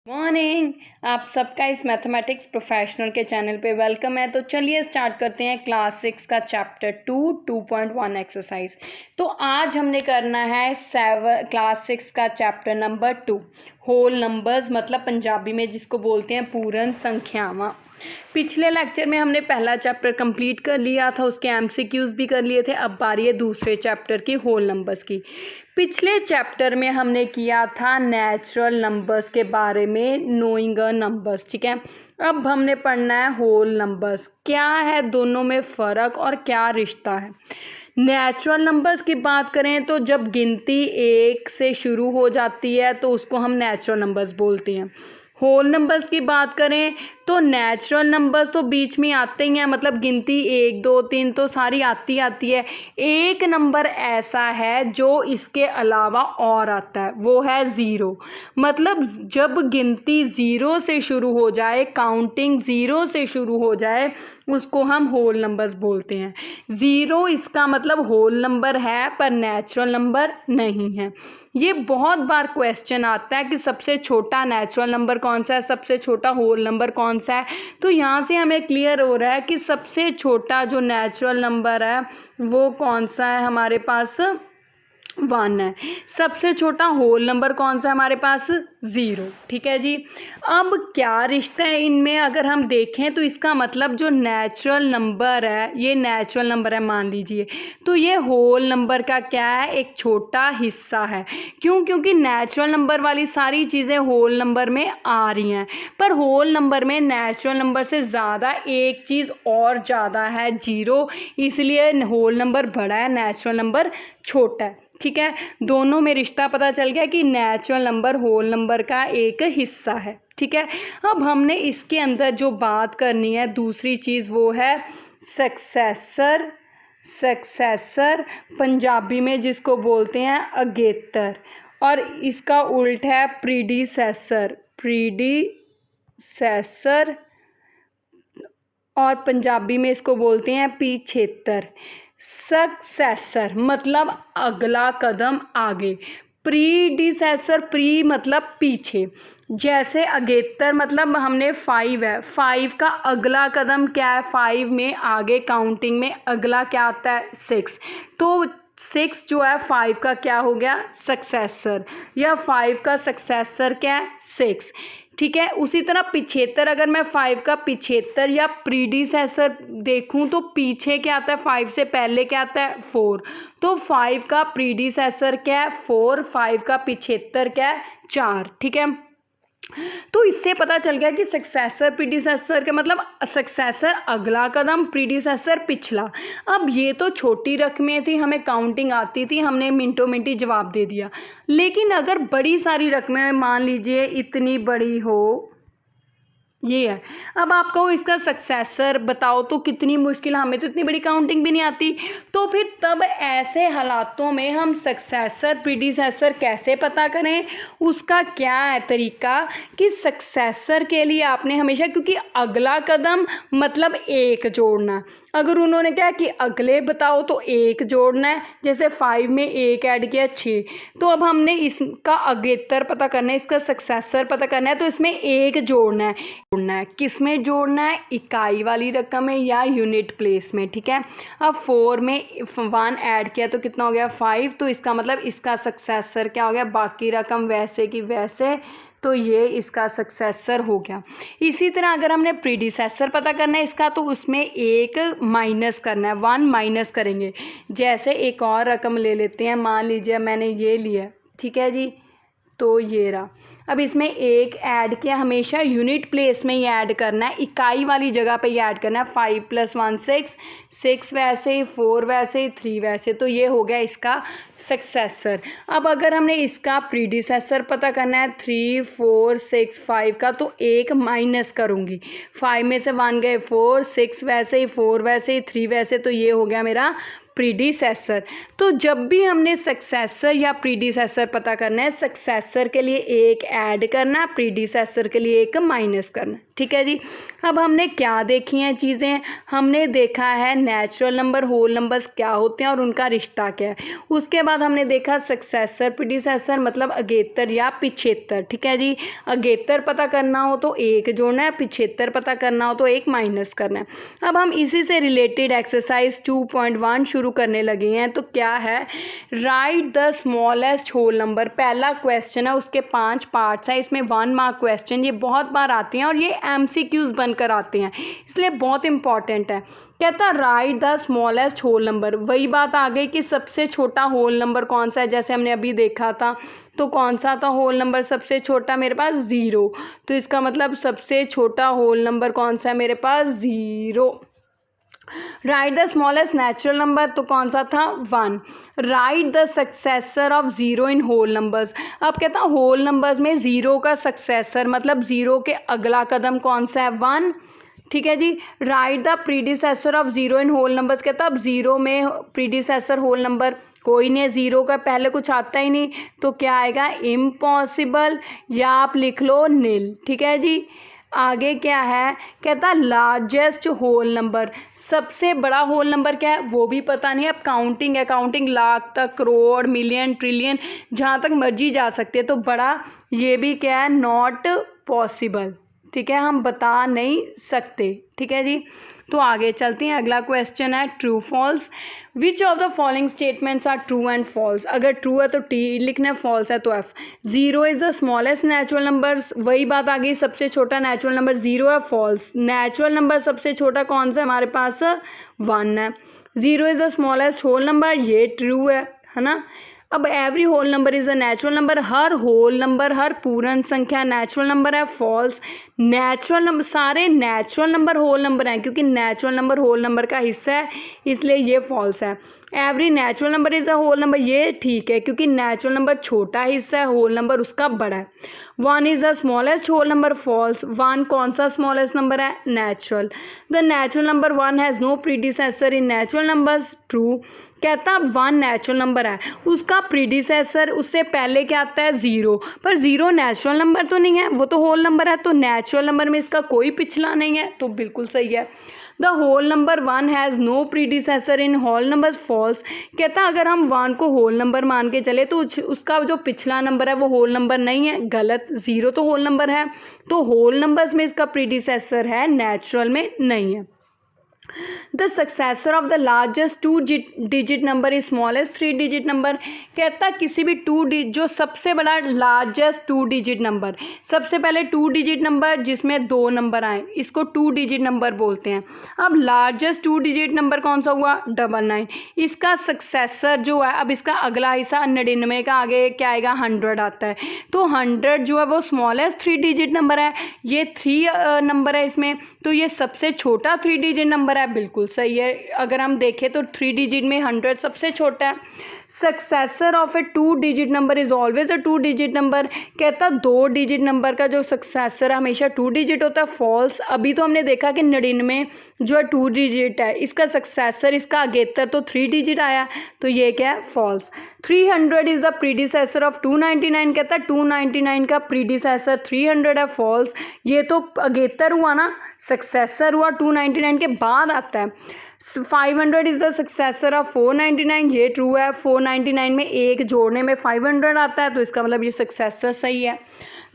Morning. आप सबका इस मैथमेटिक्स प्रोफेशनल के चैनल पे वेलकम है। तो चलिए स्टार्ट करते हैं क्लास 6 का चैप्टर 2.1 एक्सरसाइज। तो आज हमने करना है क्लास 6 का चैप्टर नंबर 2 होल नंबर्स, मतलब पंजाबी में जिसको बोलते हैं पूर्ण संख्यावां। पिछले लेक्चर में हमने पहला चैप्टर कंप्लीट कर लिया था, उसके एमसीक्यूज भी कर लिए थे। अब बारी है दूसरे चैप्टर की होल नंबर्स की। पिछले चैप्टर में हमने किया था नेचुरल नंबर्स के बारे में, नोइंग अ नंबर्स, ठीक है। अब हमने पढ़ना है होल नंबर्स, क्या है दोनों में फ़र्क और क्या रिश्ता है। नेचुरल नंबर्स की बात करें तो जब गिनती 1 से शुरू हो जाती है तो उसको हम नेचुरल नंबर्स बोलते हैं। होल नंबर्स की बात करें तो नेचुरल नंबर्स तो बीच में आते ही हैं, मतलब गिनती 1 2 3 तो सारी आती है। एक नंबर ऐसा है जो इसके अलावा और आता है, वो है ज़ीरो। मतलब जब गिनती 0 से शुरू हो जाए, काउंटिंग 0 से शुरू हो जाए, उसको हम होल नंबर्स बोलते हैं। 0 इसका मतलब होल नंबर है पर नेचुरल नंबर नहीं है। ये बहुत बार क्वेश्चन आता है कि सबसे छोटा नेचुरल नंबर कौन सा है, सबसे छोटा होल नंबर कौन सा है। तो यहाँ से हमें क्लियर हो रहा है कि सबसे छोटा जो नेचुरल नंबर है वो कौन सा है, हमारे पास 1 है। सबसे छोटा होल नंबर कौन सा है हमारे पास, 0, ठीक है जी। अब क्या रिश्ता है इनमें अगर हम देखें तो इसका मतलब जो नेचुरल नंबर है, ये नेचुरल नंबर है मान लीजिए, तो ये होल नंबर का क्या है, एक छोटा हिस्सा है। क्यों? क्योंकि नेचुरल नंबर वाली सारी चीज़ें होल नंबर में आ रही हैं, पर होल नंबर में नेचुरल नंबर से ज़्यादा एक चीज़ और ज़्यादा है, 0, इसलिए होल नंबर बड़ा है, नेचुरल नंबर छोटा है, ठीक है। दोनों में रिश्ता पता चल गया कि नेचुरल नंबर होल नंबर का एक हिस्सा है, ठीक है। अब हमने इसके अंदर जो बात करनी है दूसरी चीज़ वो है सक्सेसर। सक्सेसर पंजाबी में जिसको बोलते हैं अगेतर, और इसका उल्ट है प्रीडिसेसर। प्रीडिसेसर और पंजाबी में इसको बोलते हैं पिछेतर। सक्सेसर मतलब अगला कदम आगे, प्रीडिसेसर, प्री मतलब पीछे। जैसे अगेतर मतलब हमने 5 है, 5 का अगला कदम क्या है, 5 में आगे काउंटिंग में अगला क्या आता है, 6। तो 6 जो है 5 का क्या हो गया, सक्सेसर, या 5 का सक्सेसर क्या है, 6, ठीक है। उसी तरह पिछेतर, अगर मैं 5 का पिछेतर या प्रीडिसेसर देखूं तो पीछे क्या आता है, 5 से पहले क्या आता है, 4। तो 5 का प्रीडिसेसर क्या है, 4, 5 का पिछेतर क्या है, 4, ठीक है। तो इससे पता चल गया कि सक्सेसर प्रीडिसेसर के मतलब सक्सेसर अगला कदम, प्रीडिसेसर पिछला। अब ये तो छोटी रकमें थी, हमें काउंटिंग आती थी, हमने मिनटों मिनटी जवाब दे दिया। लेकिन अगर बड़ी सारी रकमें, मान लीजिए इतनी बड़ी हो, ये है, अब आप कहो इसका सक्सेसर बताओ, तो कितनी मुश्किल, हमें तो इतनी बड़ी काउंटिंग भी नहीं आती। तो फिर तब ऐसे हालातों में हम सक्सेसर प्रीडिसेसर कैसे पता करें, उसका क्या है तरीका कि सक्सेसर के लिए आपने हमेशा, क्योंकि अगला कदम मतलब 1 जोड़ना, अगर उन्होंने क्या कि अगले बताओ तो 1 जोड़ना है, जैसे 5 में 1 ऐड किया 6, तो अब हमने इसका अगेतर पता करना है, इसका सक्सेसर पता करना है, तो इसमें 1 जोड़ना है। किस में जोड़ना है, इकाई वाली रकम में या यूनिट प्लेस में, ठीक है। अब 4 में 1 ऐड किया तो कितना हो गया, 5, तो इसका मतलब इसका सक्सेसर क्या हो गया, बाकी रकम वैसे की वैसे, तो ये इसका सक्सेसर हो गया। इसी तरह अगर हमने प्रीडिसेसर पता करना है इसका, तो उसमें 1 माइनस करना है, 1 माइनस करेंगे। जैसे एक और रकम ले लेते हैं, मान लीजिए मैंने ये लिया, ठीक है जी, तो ये रहा। अब इसमें 1 ऐड किया, हमेशा यूनिट प्लेस में ही ऐड करना है, इकाई वाली जगह पे ही ऐड करना है। 5 + 1 6, 6 वैसे ही, 4 वैसे ही, 3 वैसे, तो ये हो गया इसका सक्सेसर। अब अगर हमने इसका प्रीडिसेसर पता करना है 3 4 6 5 का, तो 1 माइनस करूँगी, 5 में से 1 गए 4, 6 वैसे ही, 4 वैसे ही, 3 वैसे, तो ये हो गया मेरा प्रीडिसेसर। तो जब भी हमने सक्सेसर या प्रीडिसेसर पता करना है, सक्सेसर के लिए 1 ऐड करना, प्रीडिसेसर के लिए 1 माइनस करना, ठीक है जी। अब हमने क्या देखी हैं चीज़ें, हमने देखा है नेचुरल नंबर, होल नंबर्स क्या होते हैं और उनका रिश्ता क्या है। उसके बाद हमने देखा सक्सेसर, प्रीडिसेसर मतलब अगेतर या पिछेतर, ठीक है जी। अगेतर पता करना हो तो 1 जोड़ना है, पिछेतर पता करना हो तो 1 माइनस करना है। अब हम इसी से रिलेटेड एक्सरसाइज 2.1 शुरू करने लगे हैं। तो क्या है, write the smallest whole number, पहला क्वेश्चन है, उसके 5 पार्ट्स हैं। इसमें 1 मार्क क्वेश्चन ये बहुत बार आते हैं और ये MCQs बनकर आते हैं, इसलिए बहुत इंपॉर्टेंट है। कहता write the smallest whole number, वही बात आ गई कि सबसे छोटा होल नंबर कौन सा है, जैसे हमने अभी देखा था। तो कौन सा था होल नंबर सबसे छोटा, मेरे पास 0। तो इसका मतलब सबसे छोटा होल नंबर कौन सा है मेरे पास, 0। Write the smallest natural number, तो कौन सा था, 1। Write the successor of 0 in whole numbers, अब कहता होल नंबर्स में 0 का सक्सेसर मतलब 0 के अगला कदम कौन सा है, 1, ठीक है जी। Right the predecessor of 0 in whole numbers, कहता अब 0 में प्रीडिसेसर होल नंबर कोई नहीं है, 0 का पहले कुछ आता ही नहीं, तो क्या आएगा, इम्पॉसिबल, या आप लिख लो नील, ठीक है जी। आगे क्या है, कहता लार्जेस्ट होल नंबर, सबसे बड़ा होल नंबर क्या है वो भी पता नहीं। अब काउंटिंग है, काउंटिंग लाख तक, करोड़, मिलियन, ट्रिलियन, जहाँ तक मर्जी जा सकती है। तो बड़ा ये भी क्या है, नॉट पॉसिबल, ठीक है, हम बता नहीं सकते, ठीक है जी। तो आगे चलते हैं, अगला क्वेश्चन है true false. Which of the following statements are true and false, अगर ट्रू है तो टी लिखना है, फॉल्स है तो F. 0 is the smallest natural numbers, वही बात आ गई, सबसे छोटा नेचुरल नंबर 0 है, फॉल्स। नेचुरल नंबर सबसे छोटा कौन सा है हमारे पास, 1 है। 0 is the smallest whole number, ये ट्रू है ना। अब every whole number is a natural number, हर होल नंबर, हर पूर्ण संख्या नेचुरल नंबर है, फॉल्स। नेचुरल नंबर, सारे नेचुरल नंबर होल नंबर हैं, क्योंकि नेचुरल नंबर होल नंबर का हिस्सा है, इसलिए ये फॉल्स है। Every natural number is a whole number, ये ठीक है, क्योंकि नेचुरल नंबर छोटा हिस्सा है, होल नंबर उसका बड़ा है। 1 is the smallest whole number, false. 1 कौन सा स्मॉलेस्ट नंबर है, natural. The natural number 1 has no predecessor in natural numbers, true. कहता 1 नेचुरल नंबर है, उसका प्रीडिसेसर उससे पहले क्या आता है, 0, पर 0 नेचुरल नंबर तो नहीं है, वो तो होल नंबर है, तो नेचुरल नंबर में इसका कोई पिछला नहीं है, तो बिल्कुल सही है। The whole number 1 has no predecessor in whole numbers, false. कहता अगर हम 1 को होल नंबर मान के चले तो उसका जो पिछला नंबर है वो होल नंबर नहीं है, गलत। 0 तो होल नंबर है, तो होल नंबर्स में इसका प्रीडिसेसर है, नेचुरल में नहीं है। The successor of the largest 2 digit number is smallest 3 digit number. कहता किसी भी जो सबसे बड़ा लार्जेस्ट 2 डिजिट नंबर, सबसे पहले 2 डिजिट नंबर जिसमें 2 नंबर आए, इसको 2 डिजिट नंबर बोलते हैं। अब लार्जेस्ट 2 डिजिट नंबर कौन सा हुआ, 99। इसका सक्सेसर जो है, अब इसका अगला हिस्सा 99 का आगे क्या आएगा, 100 आता है, तो 100 जो है वो स्मॉलेस्ट 3 डिजिट नंबर है, ये 3 नंबर है इसमें, तो ये सबसे छोटा 3 डिजिट नंबर है, बिल्कुल सही है। अगर हम देखें तो 3 डिजिट में 100 सबसे छोटा है। Successor of a 2 digit number is always a 2 digit number. कहता 2 डिजिट नंबर का जो सक्सेसर है हमेशा 2 डिजिट होता है, फॉल्स। अभी तो हमने देखा कि 99 जो है 2 डिजिट है, इसका सक्सेसर, इसका अगेतर तो 3 डिजिट आया, तो ये क्या है, false. 300 is the predecessor of 299। कहता 299 का प्रीडिसेसर 300 है, फॉल्स। ये तो अगेतर हुआ ना, सक्सेसर हुआ 299 के बाद आता है। 500 इज़ द सक्सेसर ऑफ 499, ये ट्रू है। 499 में 1 जोड़ने में 500 आता है, तो इसका मतलब ये सक्सेसर सही है।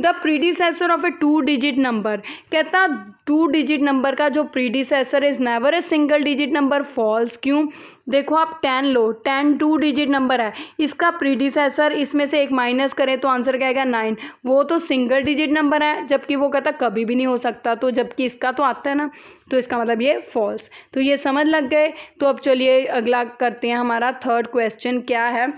The predecessor of a 2 digit number. कहता 2 डिजिट नंबर का जो predecessor is never a single digit number, false. क्यों, देखो आप 10 लो, 10 2 डिजिट नंबर है, इसका प्रीडिसेसर, इसमें से 1 माइनस करें तो आंसर क्या आएगा, 9, वो तो सिंगल डिजिट नंबर है, जबकि वो कहता कभी भी नहीं हो सकता, तो जबकि इसका तो आता है ना, तो इसका मतलब ये फॉल्स। तो ये समझ लग गए। तो अब चलिए अगला करते हैं, हमारा थर्ड क्वेश्चन क्या है,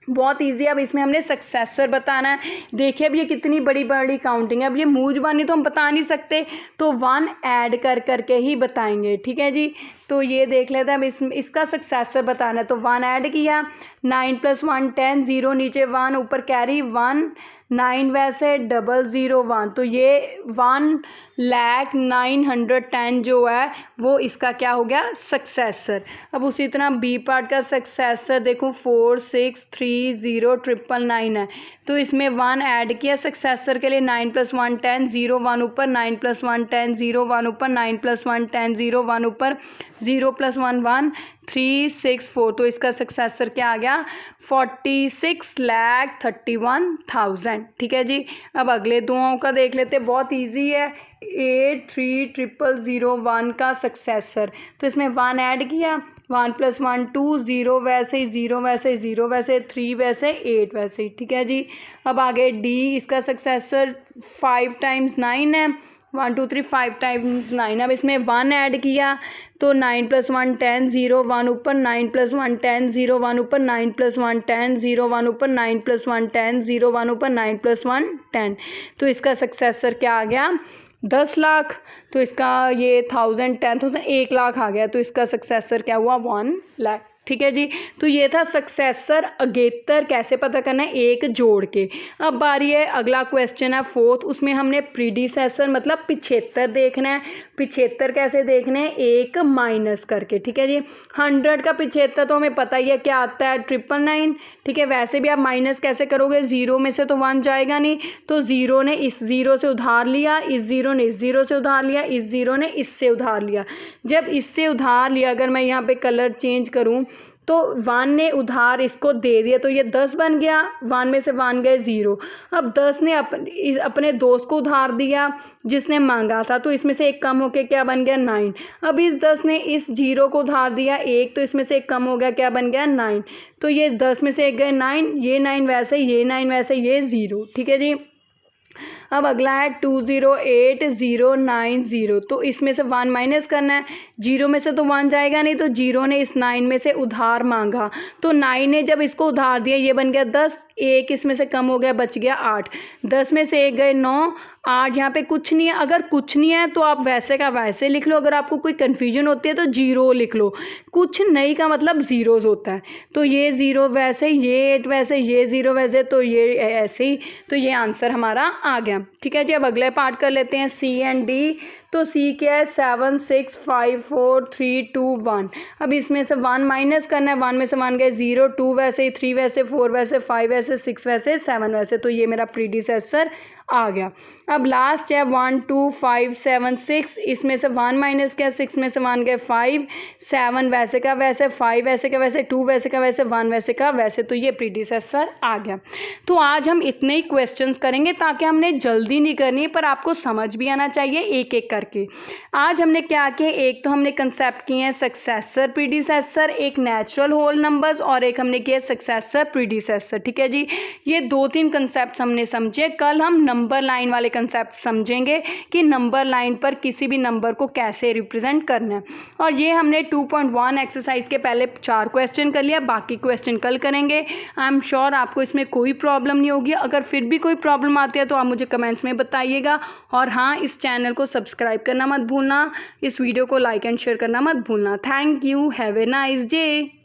बहुत इजी है। अब इसमें हमने सक्सेसर बताना है। देखिए अब ये कितनी बड़ी बड़ी काउंटिंग है, अब ये मूव जुबानी तो हम बता नहीं सकते, तो 1 ऐड कर करके ही बताएंगे, ठीक है जी। तो ये देख लेते हैं, अब इसका सक्सेसर बताना है, तो 1 ऐड किया, 9 + 1 10, 0 नीचे 1 ऊपर कैरी 1, 9 वैसे 001, तो ये 1,09,10 जो है वो इसका क्या हो गया, सक्सेसर। अब उसी तरह बी पार्ट का सक्सेसर देखो 4630,999 है, तो इसमें 1 ऐड किया सक्सेसर के लिए, 9 + 1 10, 0 1 ऊपर, 9 + 1 10, 0 1 ऊपर, 9 + 1 10, 0 1 ऊपर, 0 + 1 1, 364, तो इसका सक्सेसर क्या आ गया, 46,31,000। ठीक है जी। अब अगले दुआओं का देख लेते, बहुत इजी है। 83,001 का सक्सेसर, तो इसमें 1 ऐड किया, 1 + 1 2, 0 वैसे ही, 0 वैसे ही, 0 वैसे, 3 वैसे, 8 वैसे ही। ठीक है जी। अब आगे डी, इसका सक्सेसर 5 × 9 है, 1 2 3 5 × 9। अब इसमें 1 ऐड किया, तो 9 + 1 10, 0 1 ऊपर, 9 + 1 10, 0 1 ऊपर, 9 + 1 10, 0 1 ऊपर, 9 + 1 10, 0 1 ऊपर, 9 + 1 10, तो इसका सक्सेसर क्या आ गया, 10 लाख। तो इसका ये 1000 10,000 1 लाख आ गया, तो इसका सक्सेसर क्या हुआ, 1 लाख। ठीक है जी। तो ये था सक्सेसर अगेतर कैसे पता करना है, एक जोड़ के। अब बारी है, अगला क्वेश्चन है 4th, उसमें हमने प्रीडिसेसर मतलब पिछेतर देखना है। पिछेतर कैसे देखने हैं, एक माइनस करके। ठीक है जी। 100 का पिछेतर तो हमें पता ही है क्या आता है, 999। ठीक है, वैसे भी आप माइनस कैसे करोगे, 0 में से तो 1 जाएगा नहीं, तो 0 ने इस 0 से उधार लिया, इस 0 ने इस 0 से उधार लिया, इस 0 ने इससे उधार लिया। जब इससे उधार लिया, अगर मैं यहाँ पे कलर चेंज करूँ, तो 1 ने उधार इसको दे दिया, तो ये 10 बन गया, 1 में से 1 गए 0। अब 10 ने अपने दोस्त को उधार दिया जिसने मांगा था, तो इसमें से एक कम होके क्या बन गया, 9। अब इस 10 ने इस 0 को उधार दिया 1, तो इसमें से एक कम हो गया, क्या बन गया, 9। तो ये 10 में से एक गए 9, ये 9 वैसे, ये 9 वैसे, ये 0। ठीक है जी। अब अगला है 208,090, तो इसमें से 1 माइनस करना है, 0 में से तो 1 जाएगा नहीं, तो 0 ने इस 9 में से उधार मांगा, तो 9 ने जब इसको उधार दिया, ये बन गया 10, 1 इसमें से कम हो गया, बच गया 8। 10 में से 1 गए 9, 8 यहाँ पे कुछ नहीं है। अगर कुछ नहीं है तो आप वैसे का वैसे लिख लो, अगर आपको कोई कन्फ्यूजन होती है तो 0 लिख लो। कुछ नहीं का मतलब ज़ीरोज़ होता है, तो ये 0 वैसे, ये 8 वैसे, ये 0 वैसे, तो ये ऐसे ही, तो ये आंसर हमारा आ गया। ठीक है जी। अब अगले पार्ट कर लेते हैं, सी एंड डी। तो सी क्या है, 7 6 5 4 3 2 1। अब इसमें से 1 माइनस करना है, 1 में से 1 गए 0, 2 वैसे ही, 3 वैसे, 4 वैसे, 5 वैसे, 6 वैसे, 7 वैसे, तो ये मेरा प्रीडिसेसर आ गया। अब लास्ट है 1 2 5 7 6, इसमें से 1 माइनस किया, 6 में से 1 गए 5, 7 वैसे का वैसे, 5 वैसे का वैसे, 2 वैसे का वैसे, 1 वैसे का वैसे, तो ये प्रीडिसेसर आ गया। तो आज हम इतने ही क्वेश्चंस करेंगे, ताकि हमने जल्दी नहीं करनी है, पर आपको समझ भी आना चाहिए एक एक करके। आज हमने क्या किया, एक तो हमने कंसेप्ट किए हैं सक्सेसर, प्रीडिसेसर, एक नेचुरल होल नंबर्स, और एक हमने किया सक्सेसर, प्रीडिसेसर। ठीक है जी। ये 2-3 कंसेप्ट हमने समझे। कल हम नंबर लाइन वाले कंसेप्ट समझेंगे कि नंबर लाइन पर किसी भी नंबर को कैसे रिप्रेजेंट करना है। और ये हमने 2.1 एक्सरसाइज के पहले 4 क्वेश्चन कर लिया, बाकी क्वेश्चन कल करेंगे। आई एम श्योर आपको इसमें कोई प्रॉब्लम नहीं होगी। अगर फिर भी कोई प्रॉब्लम आती है तो आप मुझे कमेंट्स में बताइएगा। और हाँ, इस चैनल को सब्सक्राइब करना मत भूलना, इस वीडियो को लाइक एंड शेयर करना मत भूलना। Thank you, have a nice day.